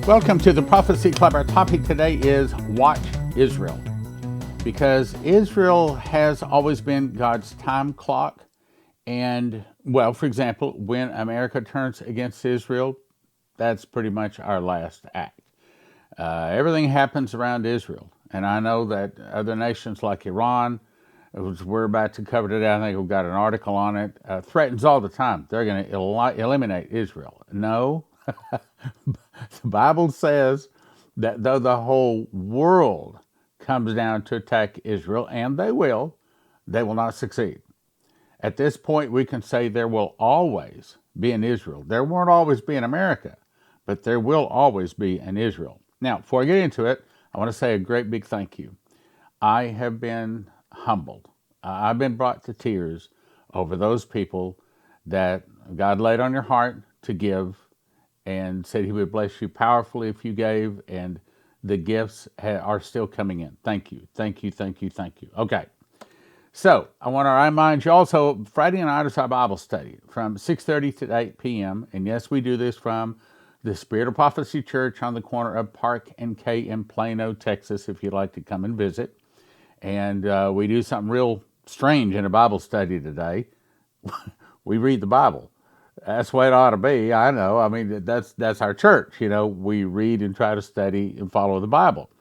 Welcome to the Prophecy Club. Our topic today is Watch Israel, because Israel has always been God's time clock. And, well, for example, when America turns against Israel, that's pretty much our last act. Everything happens around Israel. And I know that other nations like Iran, which we're about to cover today, I think we've got an article on it, threatens all the time they're going to eliminate Israel. No. The Bible says that though the whole world comes down to attack Israel, and they will not succeed. At this point, we can say there will always be an Israel. There won't always be an America, but there will always be an Israel. Now, before I get into it, I want to say a great big thank you. I have been humbled. I've been brought to tears over those people that God laid on your heart to give, and said he would bless you powerfully if you gave, and the gifts are still coming in. Thank you, thank you, thank you, thank you. Okay, so I want to remind you also, Friday night is our Bible study from 6:30 to 8 p.m. And yes, we do this from the Spirit of Prophecy Church on the corner of Park and K in Plano, Texas, if you'd like to come and visit. And we do something real strange in a Bible study today. We read the Bible. That's the way it ought to be. I know. I mean, that's our church. You know, we read and try to study and follow the Bible.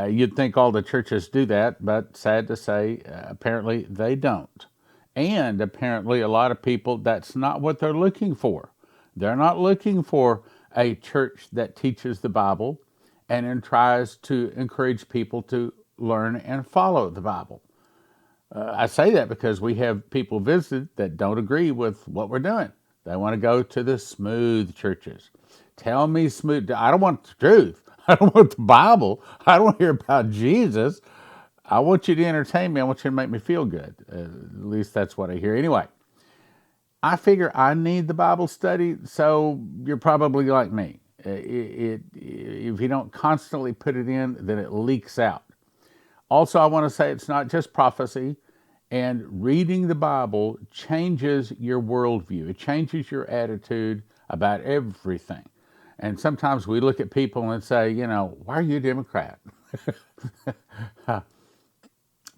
You'd think all the churches do that, but sad to say, apparently they don't. And apparently a lot of people, that's not what they're looking for. They're not looking for a church that teaches the Bible and then tries to encourage people to learn and follow the Bible. I say that because we have people visit that don't agree with what we're doing. They want to go to the smooth churches. Tell me smooth. I don't want the truth. I don't want the Bible. I don't want to hear about Jesus. I want you to entertain me. I want you to make me feel good. At least that's what I hear. Anyway, I figure I need the Bible study, so you're probably like me. If you don't constantly put it in, then it leaks out. Also, I want to say it's not just prophecy. And reading the Bible changes your worldview. It changes your attitude about everything. And sometimes we look at people and say, you know, why are you a Democrat?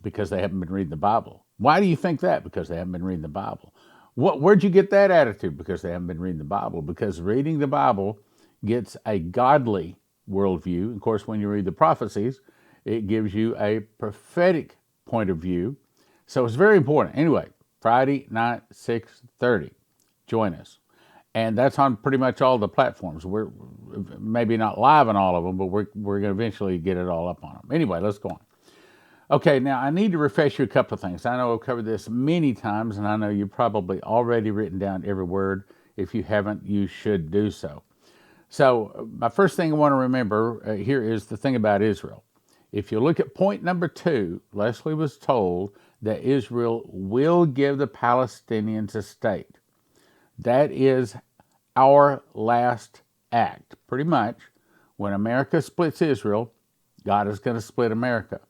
Because they haven't been reading the Bible. Why do you think that? Because they haven't been reading the Bible. Where'd you get that attitude? Because they haven't been reading the Bible. Because reading the Bible gets a godly worldview. Of course, when you read the prophecies, it gives you a prophetic point of view. So it's very important. Anyway, Friday night, 6:30. Join us. And that's on pretty much all the platforms. We're maybe not live on all of them, but we're going to eventually get it all up on them. Anyway, let's go on. Okay, now I need to refresh you a couple of things. I know I've covered this many times, and I know you've probably already written down every word. If you haven't, you should do so. So my first thing I want to remember here is the thing about Israel. If you look at point number 2, Leslie was told that Israel will give the Palestinians a state. That is our last act. Pretty much, when America splits Israel, God is going to split America.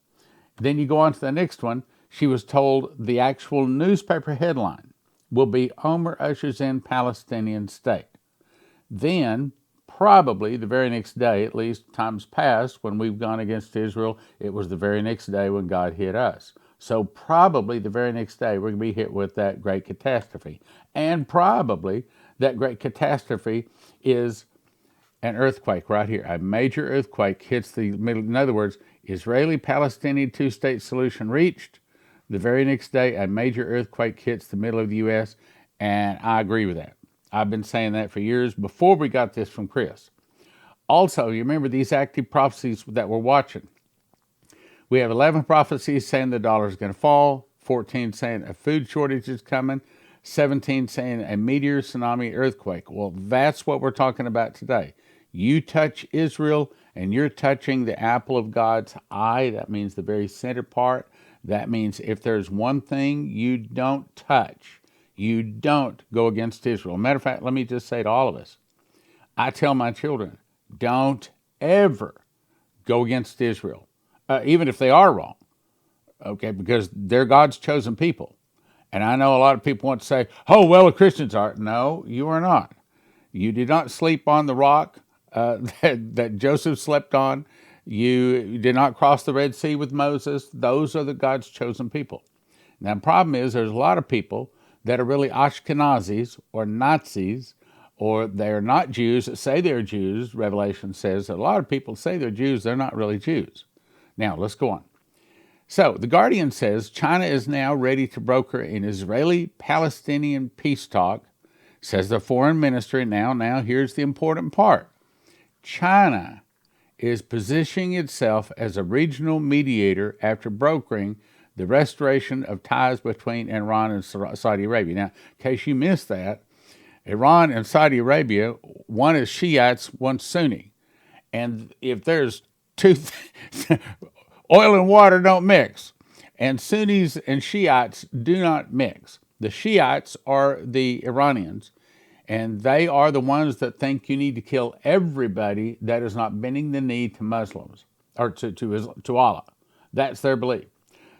Then you go on to the next one. She was told the actual newspaper headline will be Omer ushers in Palestinian state. Then, probably the very next day, at least times past, when we've gone against Israel, it was the very next day when God hit us. So probably the very next day, we're going to be hit with that great catastrophe. And probably that great catastrophe is an earthquake right here. A major earthquake hits the middle. In other words, Israeli-Palestinian two-state solution reached. The very next day, a major earthquake hits the middle of the U.S., and I agree with that. I've been saying that for years before we got this from Chris. Also, you remember these active prophecies that we're watching. We have 11 prophecies saying the dollar is going to fall, 14 saying a food shortage is coming, 17 saying a meteor, tsunami, earthquake. Well, that's what we're talking about today. You touch Israel, and you're touching the apple of God's eye. That means the very center part. That means if there's one thing you don't touch, you don't go against Israel. Matter of fact, let me just say to all of us, I tell my children, don't ever go against Israel. Even if they are wrong, okay, because they're God's chosen people. And I know a lot of people want to say, oh, well, the Christians are. No, you are not. You did not sleep on the rock that Joseph slept on. You did not cross the Red Sea with Moses. Those are God's chosen people. Now, the problem is there's a lot of people that are really Ashkenazis or Nazis, or they're not Jews that say they're Jews. Revelation says that a lot of people say they're Jews. They're not really Jews. Now, let's go on. So, The Guardian says China is now ready to broker an Israeli-Palestinian peace talk, says the foreign ministry. Now, here's the important part. China is positioning itself as a regional mediator after brokering the restoration of ties between Iran and Saudi Arabia. Now, in case you missed that, Iran and Saudi Arabia, one is Shiites, one's Sunni. And if there's oil and water don't mix, and Sunnis and Shiites do not mix. The Shiites are the Iranians, and they are the ones that think you need to kill everybody that is not bending the knee to Muslims or to Allah. That's their belief.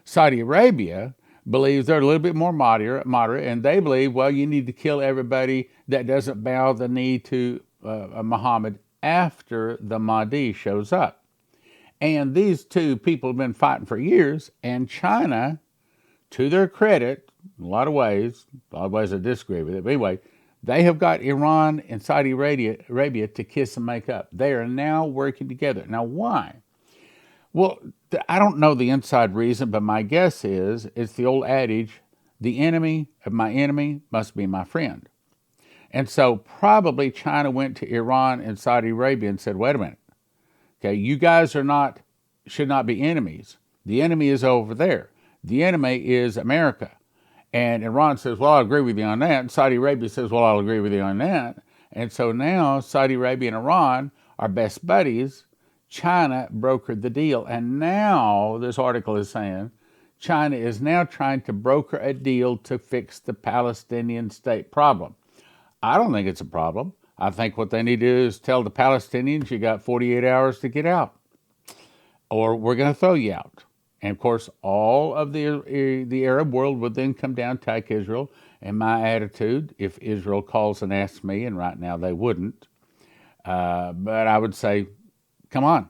Saudi Arabia believes they're a little bit more moderate, and they believe, well, you need to kill everybody that doesn't bow the knee to Muhammad after the Mahdi shows up. And these two people have been fighting for years, and China, to their credit, in a lot of ways I disagree with it, but anyway, they have got Iran and Saudi Arabia to kiss and make up. They are now working together. Now, why? Well, I don't know the inside reason, but my guess is it's the old adage, the enemy of my enemy must be my friend. And so probably China went to Iran and Saudi Arabia and said, wait a minute, okay, you guys should not be enemies. The enemy is over there. The enemy is America. And Iran says, well, I'll agree with you on that. And Saudi Arabia says, well, I'll agree with you on that. And so now Saudi Arabia and Iran are best buddies. China brokered the deal. And now this article is saying China is now trying to broker a deal to fix the Palestinian state problem. I don't think it's a problem. I think what they need to do is tell the Palestinians, you got 48 hours to get out, or we're going to throw you out. And of course, all of the Arab world would then come down, attack Israel. And my attitude, if Israel calls and asks me, and right now they wouldn't, but I would say, come on,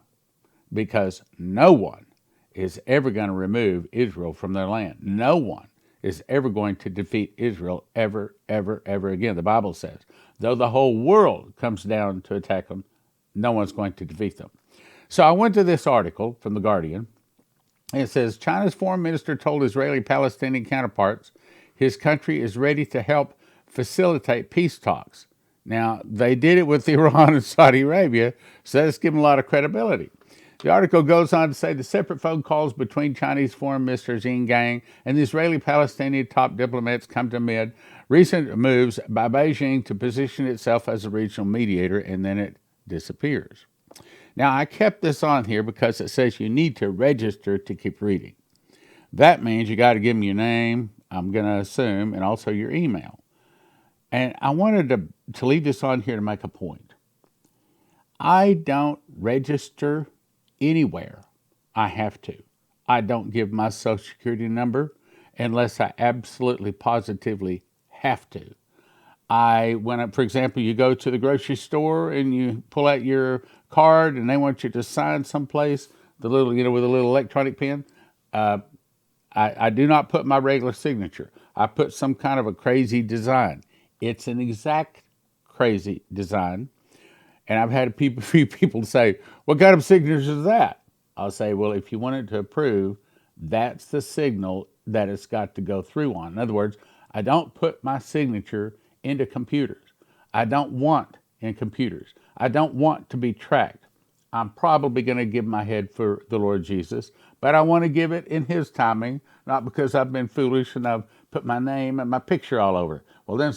because no one is ever going to remove Israel from their land. No one is ever going to defeat Israel ever, ever, ever again. The Bible says, though the whole world comes down to attack them, no one's going to defeat them. So I went to this article from The Guardian. And it says, China's foreign minister told Israeli-Palestinian counterparts his country is ready to help facilitate peace talks. Now, they did it with Iran and Saudi Arabia, so let's give them a lot of credibility. The article goes on to say the separate phone calls between Chinese Foreign Minister Xi Jinping and the Israeli-Palestinian top diplomats come to amid recent moves by Beijing to position itself as a regional mediator, and then it disappears. Now, I kept this on here because it says you need to register to keep reading. That means you got to give them your name, I'm going to assume, and also your email. And I wanted to leave this on here to make a point. I don't register anywhere I have to. I don't give my Social Security number unless I absolutely, positively have to. For example, you go to the grocery store and you pull out your card and they want you to sign someplace, with a little electronic pen. I do not put my regular signature. I put some kind of a crazy design. It's an exact crazy design. And I've had a few people say, what kind of signature is that? I'll say, well, if you want it to approve, that's the signal that it's got to go through on. In other words, I don't put my signature into computers. I don't want in computers. I don't want to be tracked. I'm probably going to give my head for the Lord Jesus, but I want to give it in His timing, not because I've been foolish and I've put my name and my picture all over. Well, then,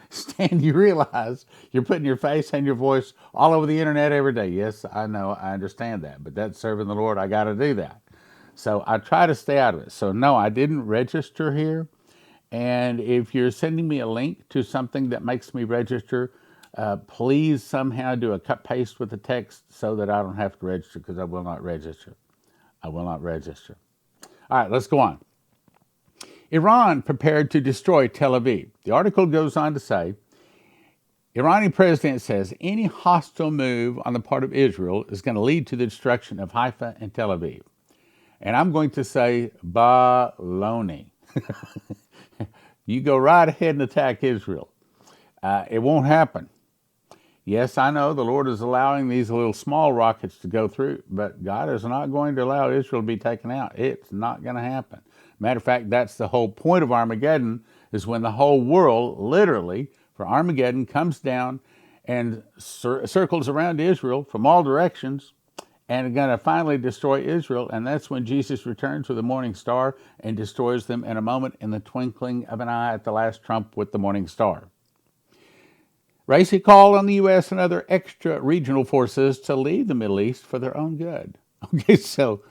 Stan, you realize you're putting your face and your voice all over the internet every day. Yes, I know, I understand that, but that's serving the Lord. I got to do that. So I try to stay out of it. So no, I didn't register here. And if you're sending me a link to something that makes me register, please somehow do a cut paste with the text so that I don't have to register, because I will not register. I will not register. All right, let's go on. Iran prepared to destroy Tel Aviv. The article goes on to say, Iranian president says any hostile move on the part of Israel is going to lead to the destruction of Haifa and Tel Aviv. And I'm going to say baloney. You go right ahead and attack Israel. It won't happen. Yes, I know the Lord is allowing these little small rockets to go through, but God is not going to allow Israel to be taken out. It's not going to happen. Matter of fact, that's the whole point of Armageddon, is when the whole world, literally, for Armageddon, comes down and circles around Israel from all directions and are going to finally destroy Israel. And that's when Jesus returns with the morning star and destroys them in a moment, in the twinkling of an eye, at the last trump with the morning star. Racy called on the U.S. and other extra-regional forces to leave the Middle East for their own good. Okay, so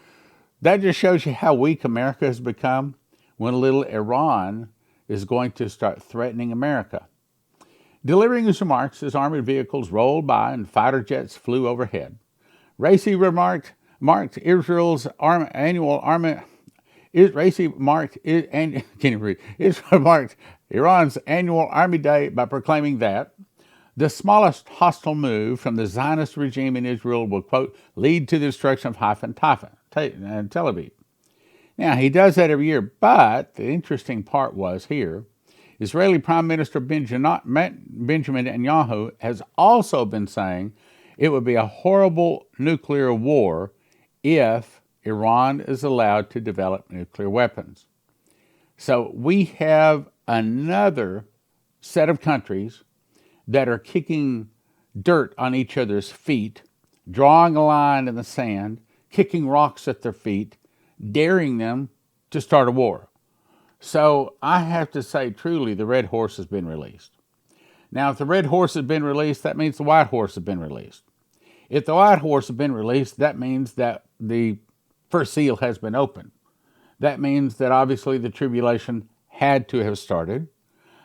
that just shows you how weak America has become when little Iran is going to start threatening America. Delivering his remarks as armored vehicles rolled by and fighter jets flew overhead, Racy marked Israel's annual army. Israel marked Iran's annual Army Day by proclaiming that the smallest hostile move from the Zionist regime in Israel will, quote, lead to the destruction of Haifa and Tel Aviv. Now, he does that every year, but the interesting part was here, Israeli Prime Minister Benjamin Netanyahu has also been saying it would be a horrible nuclear war if Iran is allowed to develop nuclear weapons. So we have another set of countries that are kicking dirt on each other's feet, drawing a line in the sand, kicking rocks at their feet, daring them to start a war. So I have to say, truly, the red horse has been released. Now, if the red horse has been released, that means the white horse has been released. If the white horse has been released, that means that the first seal has been opened. That means that obviously the tribulation had to have started.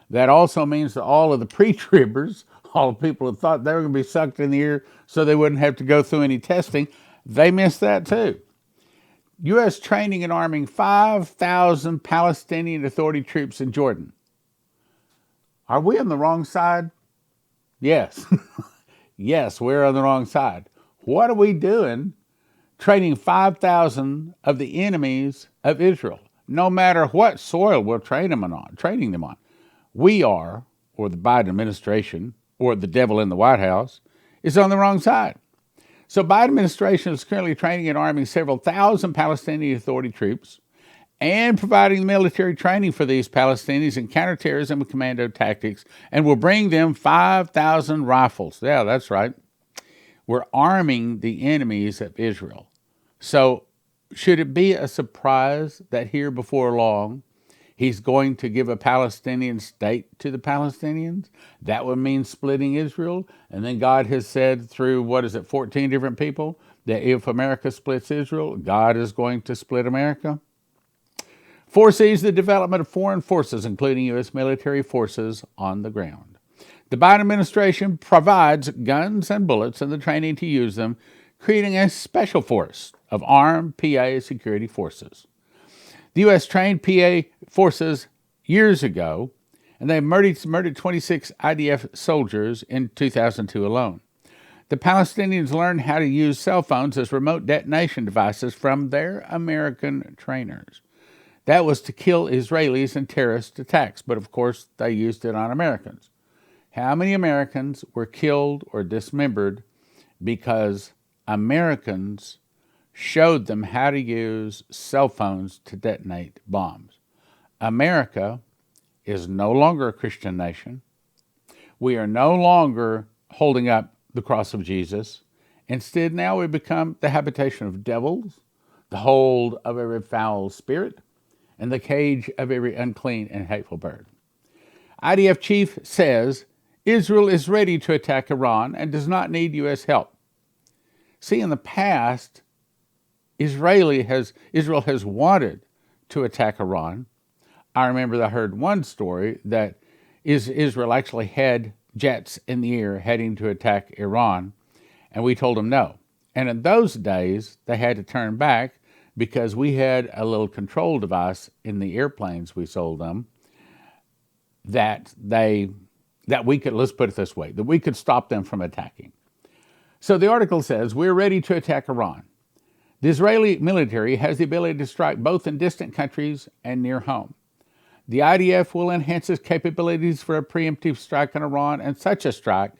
That also means that all of the pre-tribbers, all the people who thought they were going to be sucked in the ear so they wouldn't have to go through any testing, they missed that too. U.S. training and arming 5,000 Palestinian Authority troops in Jordan. Are we on the wrong side? Yes. Yes, we're on the wrong side. What are we doing training 5,000 of the enemies of Israel? No matter what soil we're training them on. We are, or the Biden administration, or the devil in the White House, is on the wrong side. So Biden administration is currently training and arming several thousand Palestinian Authority troops and providing military training for these Palestinians in counterterrorism and commando tactics, and will bring them 5,000 rifles. Yeah, that's right. We're arming the enemies of Israel. So should it be a surprise that here before long, he's going to give a Palestinian state to the Palestinians? That would mean splitting Israel. And then God has said through, 14 different people, that if America splits Israel, God is going to split America. Foresees the development of foreign forces, including U.S. military forces on the ground. The Biden administration provides guns and bullets and the training to use them, creating a special force of armed PA security forces. The U.S. trained PA forces years ago, and they murdered 26 IDF soldiers in 2002 alone. The Palestinians learned how to use cell phones as remote detonation devices from their American trainers. That was to kill Israelis in terrorist attacks, but of course they used it on Americans. How many Americans were killed or dismembered because Americans showed them how to use cell phones to detonate bombs? America is no longer a Christian nation. We are no longer holding up the cross of Jesus. Instead, now we become the habitation of devils, the hold of every foul spirit, and the cage of every unclean and hateful bird. IDF chief says Israel is ready to attack Iran and does not need U.S. help. See, in the past, Israel has wanted to attack Iran. I remember I heard one story that Israel actually had jets in the air heading to attack Iran, and we told them no. And in those days, they had to turn back because we had a little control device in the airplanes we sold them that they that we could, let's put it this way, that we could stop them from attacking. So the article says, we're ready to attack Iran. The Israeli military has the ability to strike both in distant countries and near home. The IDF will enhance its capabilities for a preemptive strike on Iran, and such a strike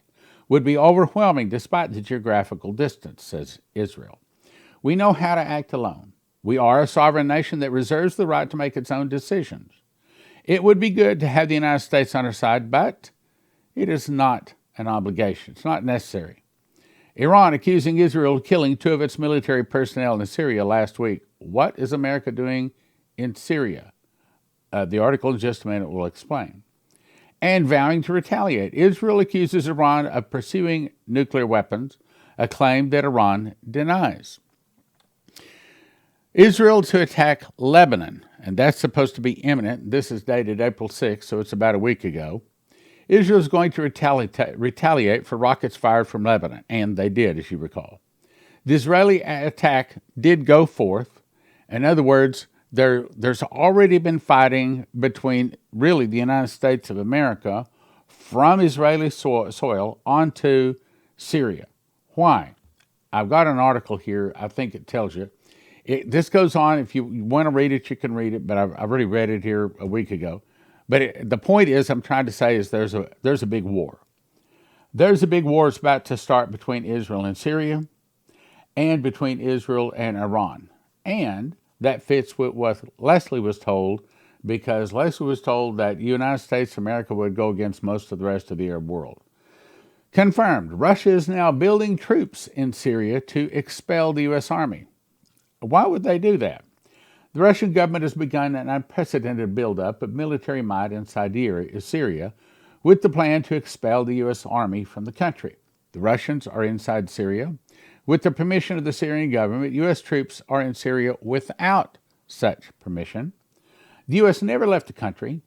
would be overwhelming despite the geographical distance, says Israel. We know how to act alone. We are a sovereign nation that reserves the right to make its own decisions. It would be good to have the United States on our side, but it is not an obligation. It's not necessary. Iran accusing Israel of killing 2 of its military personnel in Syria last week. What is America doing in Syria? The article in just a minute will explain. And vowing to retaliate. Israel accuses Iran of pursuing nuclear weapons, a claim that Iran denies. Israel to attack Lebanon, and that's supposed to be imminent. This is dated April 6th, so it's about a week ago. Israel is going to retaliate for rockets fired from Lebanon, and they did, as you recall. The Israeli attack did go forth. In other words, there's already been fighting between really the United States of America from Israeli soil onto Syria. Why? I've got an article here. I think it tells you. This goes on. If you want to read it, you can read it, but I've already read it here a week ago. But the point is, I'm trying to say is there's a big war. There's a big war that's about to start between Israel and Syria and between Israel and Iran. And that fits with what Leslie was told, because Leslie was told that the United States of America would go against most of the rest of the Arab world. Confirmed, Russia is now building troops in Syria to expel the U.S. Army. Why would they do that? The Russian government has begun an unprecedented buildup of military might inside Syria with the plan to expel the U.S. Army from the country. The Russians are inside Syria. With the permission of the Syrian government, U.S. troops are in Syria without such permission. The U.S. never left the country,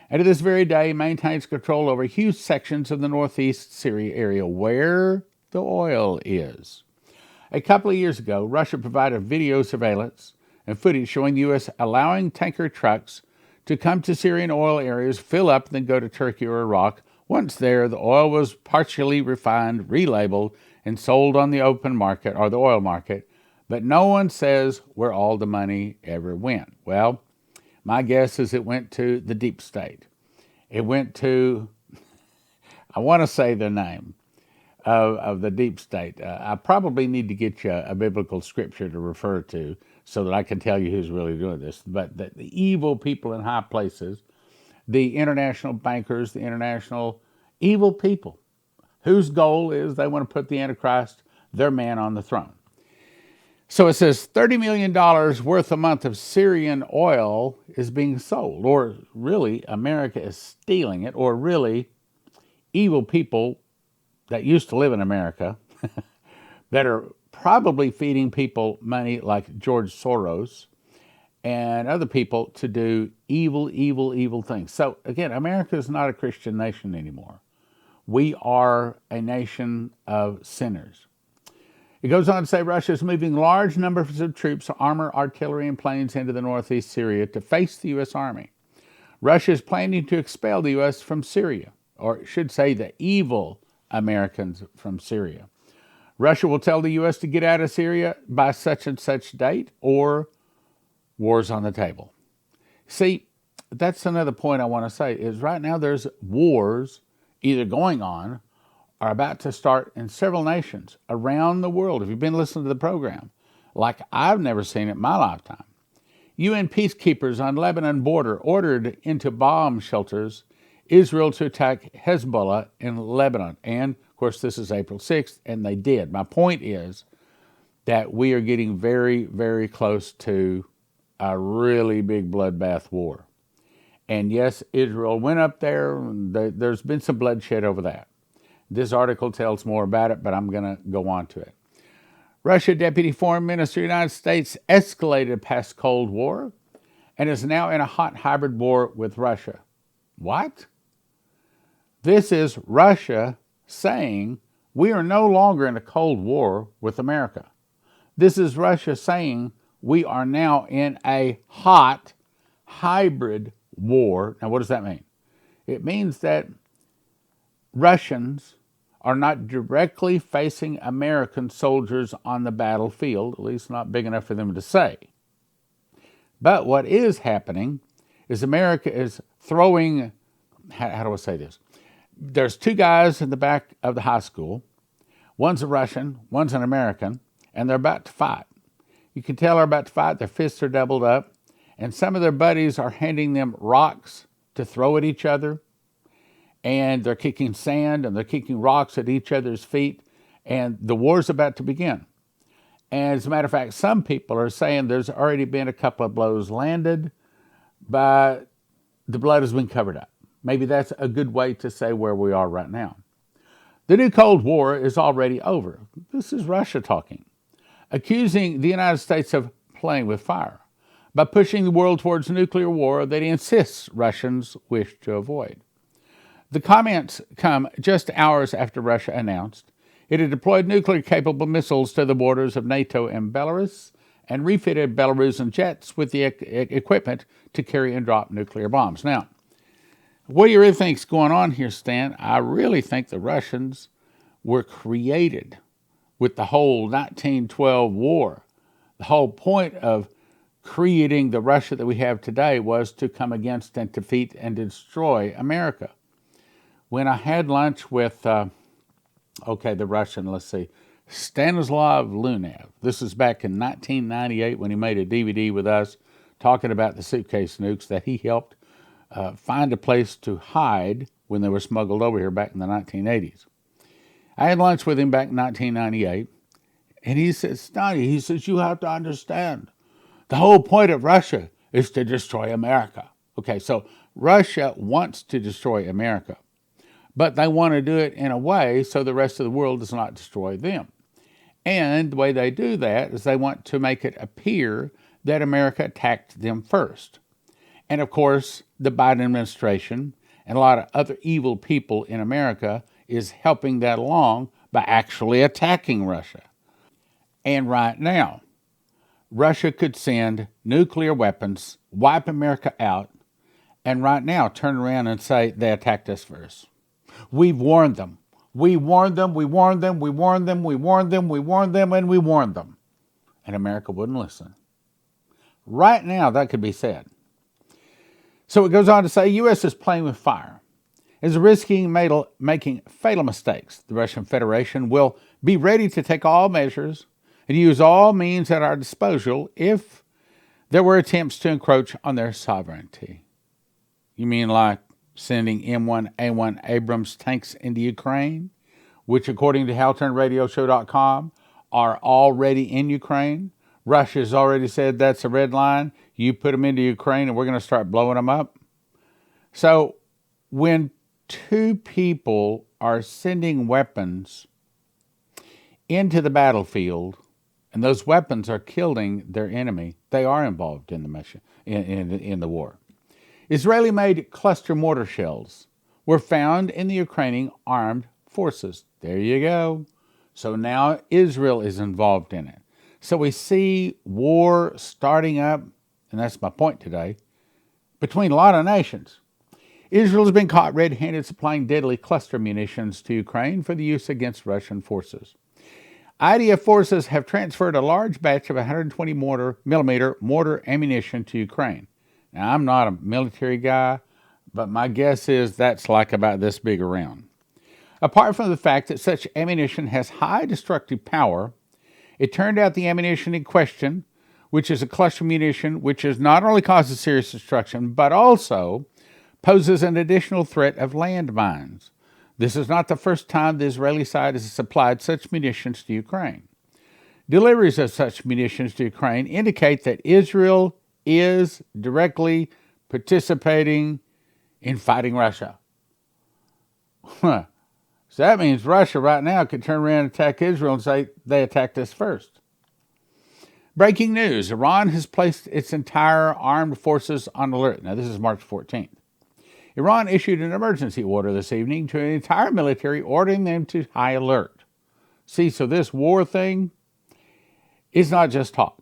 and to this very day maintains control over huge sections of the northeast Syria area where the oil is. A couple of years ago, Russia provided video surveillance and footage showing the U.S. allowing tanker trucks to come to Syrian oil areas, fill up, and then go to Turkey or Iraq. Once there, the oil was partially refined, relabeled, and sold on the open market or the oil market, but no one says where all the money ever went. Well, my guess is it went to the deep state. It went to, I want to say the name of the deep state. I probably need to get you a biblical scripture to refer to so that I can tell you who's really doing this. But the evil people in high places, the international bankers, the international evil people, whose goal is they want to put the Antichrist, their man, on the throne. So it says $30 million worth a month of Syrian oil is being sold, or really America is stealing it, or really evil people that used to live in America that are probably feeding people money like George Soros and other people to do evil things. So again, America is not a Christian nation anymore. We are a nation of sinners. It goes on to say Russia is moving large numbers of troops, armor, artillery, and planes into the northeast Syria to face the U.S. Army. Russia is planning to expel the U.S. from Syria, or it should say the evil Americans from Syria. Russia will tell the U.S. to get out of Syria by such and such date, or war's on the table. See, that's another point I want to say, is right now there's wars either going on or about to start in several nations around the world. If you've been listening to the program, like I've never seen it in my lifetime. UN peacekeepers on Lebanon border ordered into bomb shelters Israel to attack Hezbollah in Lebanon. And, of course, this is April 6th, and they did. My point is that we are getting very, very close to a really big bloodbath war. And, yes, Israel went up there. There's been some bloodshed over that. This article tells more about it, but I'm going to go on to it. Russia Deputy Foreign Minister of the United States escalated past Cold War and is now in a hot hybrid war with Russia. What? This is Russia saying we are no longer in a Cold War with America. This is Russia saying we are now in a hot hybrid war. Now, what does that mean? It means that Russians are not directly facing American soldiers on the battlefield, at least not big enough for them to say. But what is happening is America is throwing, how do I say this? There's two guys in the back of the high school. One's a Russian, one's an American, and they're about to fight. You can tell they're about to fight. Their fists are doubled up, and some of their buddies are handing them rocks to throw at each other, and they're kicking sand and they're kicking rocks at each other's feet, and the war's about to begin. And as a matter of fact, some people are saying there's already been a couple of blows landed, but the blood has been covered up. Maybe that's a good way to say where we are right now. The new Cold War is already over. This is Russia talking, accusing the United States of playing with fire by pushing the world towards nuclear war that he insists Russians wish to avoid. The comments come just hours after Russia announced it had deployed nuclear-capable missiles to the borders of NATO and Belarus and refitted Belarusian jets with the equipment to carry and drop nuclear bombs. Now, what do you really think is going on here, Stan? I really think the Russians were created with the whole 1912 war. The whole point of creating the Russia that we have today was to come against and defeat and destroy America. When I had lunch with, the Russian, Stanislav Lunev. This is back in 1998 when he made a DVD with us talking about the suitcase nukes that he helped find a place to hide when they were smuggled over here back in the 1980s. I had lunch with him back in 1998, and he says, Stoney, you have to understand, the whole point of Russia is to destroy America. Okay, so Russia wants to destroy America, but they want to do it in a way so the rest of the world does not destroy them. And the way they do that is they want to make it appear that America attacked them first. And of course, the Biden administration and a lot of other evil people in America is helping that along by actually attacking Russia. And right now, Russia could send nuclear weapons, wipe America out, and right now turn around and say they attacked us first. We've warned them. We warned them, we warned them, we warned them, we warned them, we warned them, and we warned them. And America wouldn't listen. Right now, that could be said. So it goes on to say, U.S. is playing with fire. Is risking making fatal mistakes. The Russian Federation will be ready to take all measures and use all means at our disposal if there were attempts to encroach on their sovereignty. You mean like sending M1A1 Abrams tanks into Ukraine, which according to HalTurnRadioShow.com are already in Ukraine? Russia's already said that's a red line. You put them into Ukraine and we're going to start blowing them up. So when two people are sending weapons into the battlefield and those weapons are killing their enemy, they are involved in the mission, in the war. Israeli-made cluster mortar shells were found in the Ukrainian armed forces. There you go. So now Israel is involved in it. So we see war starting up, and that's my point today, between a lot of nations. Israel has been caught red-handed supplying deadly cluster munitions to Ukraine for the use against Russian forces. IDF forces have transferred a large batch of 120 millimeter mortar ammunition to Ukraine. Now, I'm not a military guy, but my guess is that's like about this big around. Apart from the fact that such ammunition has high destructive power, it turned out the ammunition in question, which is a cluster munition, which is not only causes serious destruction, but also poses an additional threat of landmines. This is not the first time the Israeli side has supplied such munitions to Ukraine. Deliveries of such munitions to Ukraine indicate that Israel is directly participating in fighting Russia. So that means Russia right now could turn around and attack Israel and say they attacked us first. Breaking news, Iran has placed its entire armed forces on alert. Now this is March 14th. Iran issued an emergency order this evening to the entire military, ordering them to high alert. See, so this war thing is not just talk.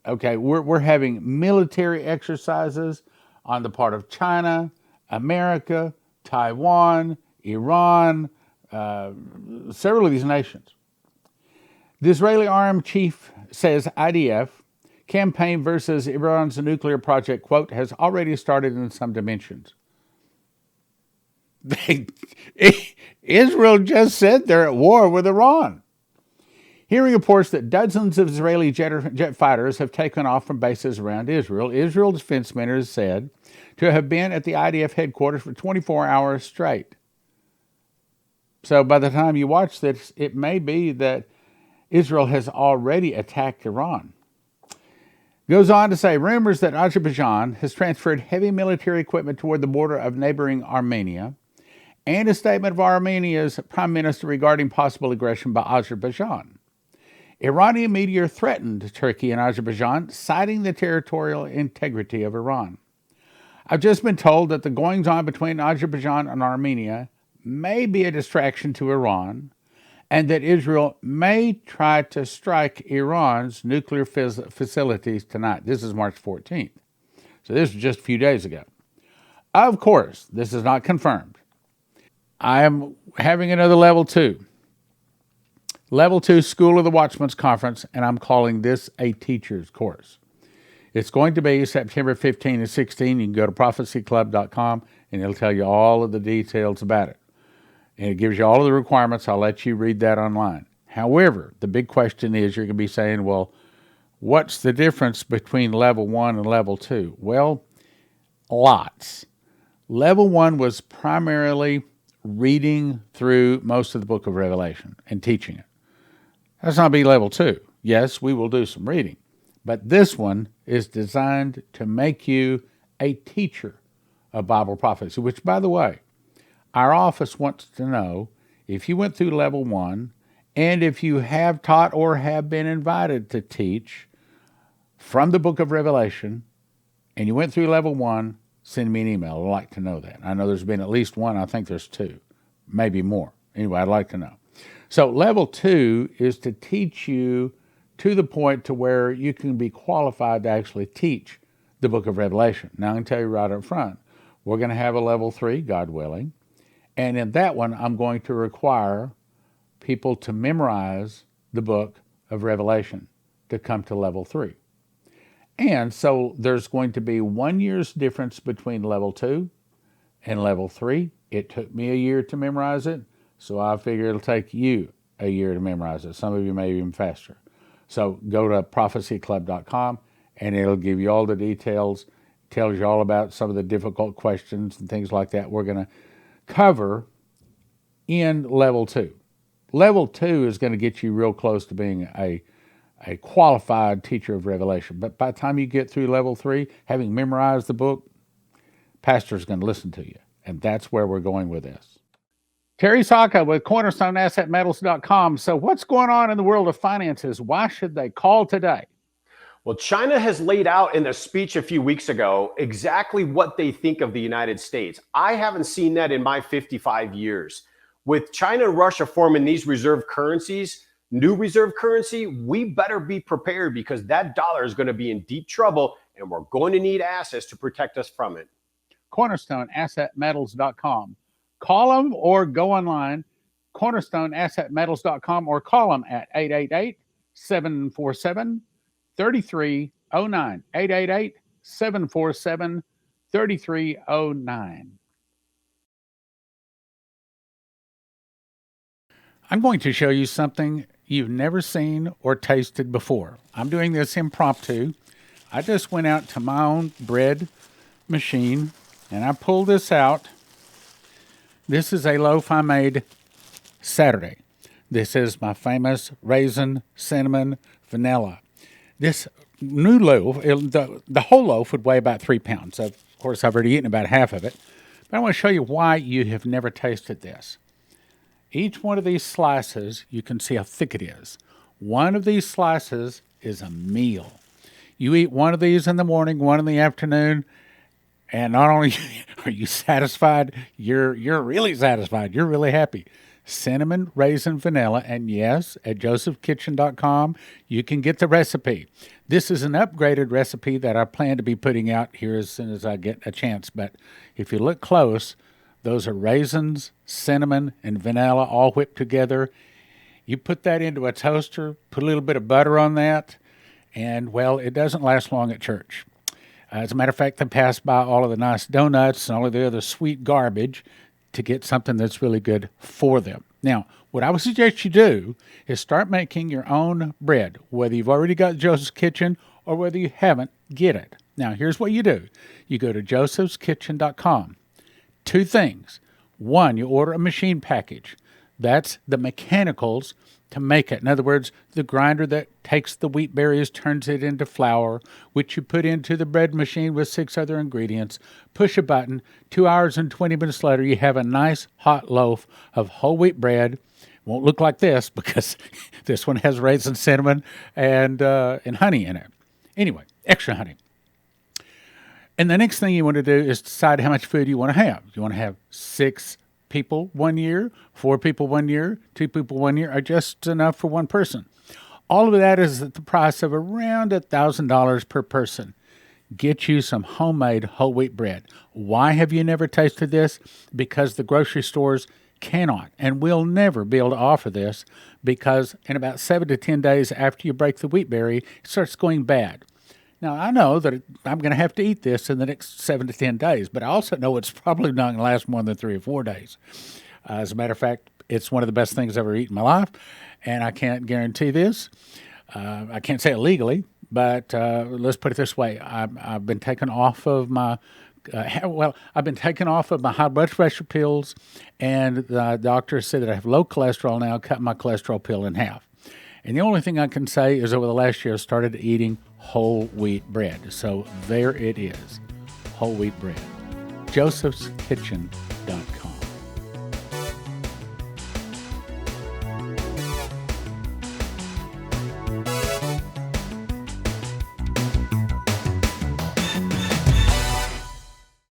Okay, we're having military exercises on the part of China, America, Taiwan, Iran, several of these nations. The Israeli armed chief says IDF campaign versus Iran's nuclear project, quote, has already started in some dimensions. Israel just said they're at war with Iran. Hearing reports that dozens of Israeli jet fighters have taken off from bases around Israel. Israel's defense minister is said to have been at the IDF headquarters for 24 hours straight. So by the time you watch this, it may be that Israel has already attacked Iran. Goes on to say rumors that Azerbaijan has transferred heavy military equipment toward the border of neighboring Armenia, and a statement of Armenia's prime minister regarding possible aggression by Azerbaijan. Iranian media threatened Turkey and Azerbaijan, citing the territorial integrity of Iran. I've just been told that the goings-on between Azerbaijan and Armenia may be a distraction to Iran, and that Israel may try to strike Iran's nuclear facilities tonight. This is March 14th. So this was just a few days ago. Of course, this is not confirmed. I am having another Level 2. Level 2 School of the Watchmen's Conference, and I'm calling this a teacher's course. It's going to be September 15 and 16. You can go to prophecyclub.com, and it'll tell you all of the details about it. And it gives you all of the requirements. I'll let you read that online. However, the big question is, you're going to be saying, well, what's the difference between Level 1 and Level 2? Well, lots. Level 1 was primarily reading through most of the book of Revelation and teaching it. That's not be Level 2. Yes, we will do some reading. But this one is designed to make you a teacher of Bible prophecy, which, by the way, our office wants to know if you went through Level 1 and if you have taught or have been invited to teach from the book of Revelation and you went through Level 1, send me an email. I'd like to know that. I know there's been at least one. I think there's two, maybe more. Anyway, I'd like to know. So Level 2 is to teach you to the point to where you can be qualified to actually teach the book of Revelation. Now, I can tell you right up front, we're going to have a Level 3, God willing. And in that one, I'm going to require people to memorize the book of Revelation to come to Level 3. And so there's going to be 1 year's difference between Level 2 and Level 3. It took me a year to memorize it, so I figure it'll take you a year to memorize it. Some of you may even faster. So go to prophecyclub.com, and it'll give you all the details, tells you all about some of the difficult questions and things like that we're going to cover in Level 2. Level 2 is going to get you real close to being a qualified teacher of Revelation. But by the time you get through Level 3, having memorized the book, pastor's going to listen to you. And that's where we're going with this. Terry Saka with CornerstoneAssetMetals.com. So what's going on in the world of finances? Why should they call today? Well, China has laid out in a speech a few weeks ago exactly what they think of the United States. I haven't seen that in my 55 years. With China and Russia forming these reserve currencies, new reserve currency, we better be prepared because that dollar is going to be in deep trouble and we're going to need assets to protect us from it. CornerstoneAssetMetals.com. Call them or go online, CornerstoneAssetMetals.com, or call them at 888-747-3309. 888-747-3309. I'm going to show you something you've never seen or tasted before. I'm doing this impromptu. I just went out to my own bread machine and I pulled this out. This is a loaf I made Saturday. This is my famous raisin, cinnamon, vanilla. This new loaf, the whole loaf would weigh about 3 pounds. Of course, I've already eaten about half of it. But I want to show you why you have never tasted this. Each one of these slices, you can see how thick it is. One of these slices is a meal. You eat one of these in the morning, one in the afternoon, and not only are you satisfied, you're really satisfied. You're really happy. Cinnamon, raisin, vanilla, and yes, at josephkitchen.com, you can get the recipe. This is an upgraded recipe that I plan to be putting out here as soon as I get a chance. But if you look close, Those are raisins, cinnamon, and vanilla all whipped together. You put that into a toaster, put a little bit of butter on that, and, well, it doesn't last long at church. As a matter of fact, they pass by all of the nice donuts and all of the other sweet garbage to get something that's really good for them. Now, what I would suggest you do is start making your own bread, whether you've already got Joseph's Kitchen or whether you haven't, get it. Now, here's what you do. You go to josephskitchen.com. Two things. One, you order a machine package. That's the mechanicals to make it. In other words, the grinder that takes the wheat berries, turns it into flour, which you put into the bread machine with 6 other ingredients. Push a button. 2 hours and 20 minutes later, you have a nice hot loaf of whole wheat bread. Won't look like this because this one has raisin, cinnamon, and honey in it. Anyway, extra honey. And the next thing you want to do is decide how much food you want to have. You want to have 6 people 1 year, 4 people 1 year, 2 people 1 year, or just enough for one person. All of that is at the price of around $1,000 per person. Get you some homemade whole wheat bread. Why have you never tasted this? Because the grocery stores cannot and will never be able to offer this, because in about 7 to 10 days after you break the wheat berry, it starts going bad. Now, I know that I'm going to have to eat this in the next 7 to 10 days, but I also know it's probably not going to last more than 3 or 4 days. As a matter of fact, it's one of the best things I've ever eaten in my life, and I can't guarantee this. I can't say it legally, but let's put it this way. I've been taken off of my I've been taken off of my high blood pressure pills, and the doctor said that I have low cholesterol now, cut my cholesterol pill in half. And the only thing I can say is over the last year, I started eating whole wheat bread. So there it is, whole wheat bread. josephskitchen.com.